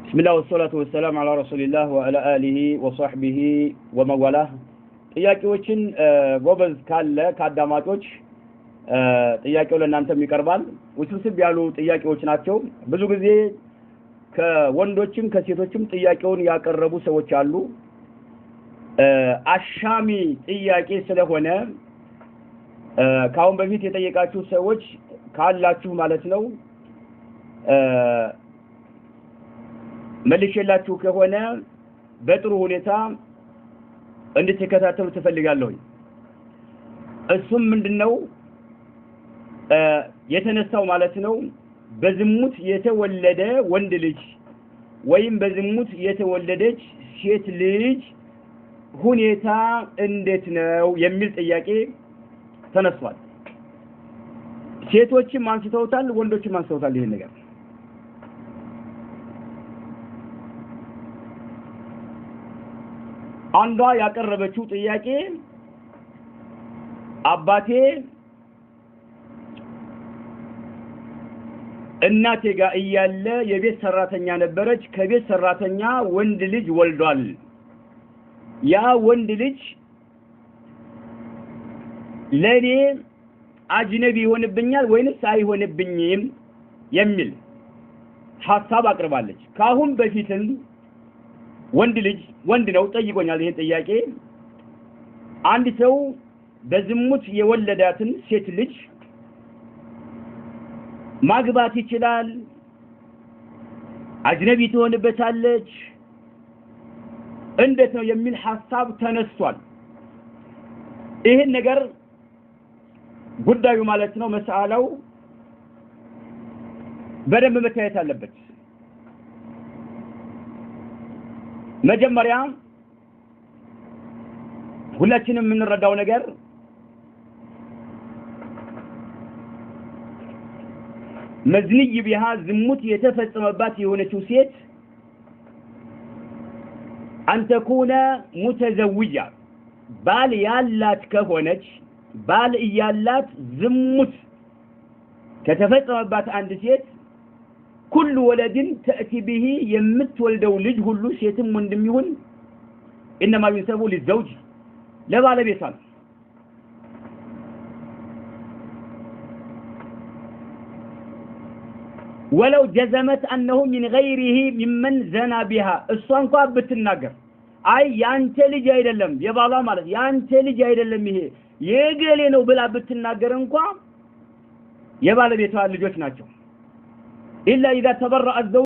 بسم الله والصلاة والسلام على رسول الله وعلى آله وصحبه ومن والاه ጥያቄዎችን ጎበዝ ካለ ካዳማጮች ጥያቄው ለእናንተም ይቀርባል ውስብስብ ያሉ ጥያቄዎች ናቸው ብዙ ጊዜ ከወንዶችም ከሴቶችም ጥያቄውን ያቀረቡ ሰዎች አሉ አሻሚ ጥያቄ ስለሆነ ካሁን በፊት የጠየቃችሁ ሰዎች ካላችሁ ማለት ነው መልሼላችሁ ከሆነ በጥሩ ሁኔታ እንድትከታተሉ ተፈልጋለሁ እሱም ምንድነው የተነሳው ማለት ነው በዝሙት የተወለደ ወንድ ልጅ ወይም በዝሙት የተወለደች ሴት ልጅ ሁኔታ እንዴት ነው የሚል ጥያቄ ተነስቷል ሴቶችም አንስተውታል ወንዶችም አንስተውታል ይሄን ነገር አንዷ ያቀረበችው ጥያቄ አባቴ እናቴ ጋር እያለ የቤት ሰራተኛ ነበረች ከቤት ሰራተኛ ወንድ ልጅ ወልዷል ያ ወንድ ልጅ ለኔ አጅነቢ ይሆንብኛል ወይንስ አይሆንብኝም የሚል ሐሳብ አቅርባለች ካሁን በፊትም ወንድ ነው ጠይቆኛል ይሄን ጥያቄ አንድ ሰው በዝሙት የወለዳትን ሴት ልጅ ማግባት ይችላል አጅነቢ ትሆንበታለች እንዴት ነው የሚል ሐሳብ ተነስቷል ይሄን ነገር ጉዳዩ ማለት ነው መስአላው በደንብ መታየት አለበት መጀመሪያ ሁላችንም የምንረዳው ነገር መዝንይ ቢሃ ዝሙት የተፈጸመባት የሆነችው ሴት አንተኩነ ሙተዘውጃ ባል ያላት ከሆነች ባል ያላት ዝሙት ከተፈጸመባት አንድ ሴት كل ولد تأتي به يمتولدو ልጅ ሁሉ ሴትም ወንድም ይሁን انما ينسب للزوج ለባለቤቷ ولو جزمت انه من غيره ممن زنا بها እሷ እንኳን ብትናገር አይ ያንተ ልጅ አይደለም የባሏ ማለት ያንተ ልጅ አይደለም ይሄ የገሌ ነው ብላ ብትናገር እንኳን የባለቤቷ ልጆች ናቸው إلا إذا تبرأ الزوج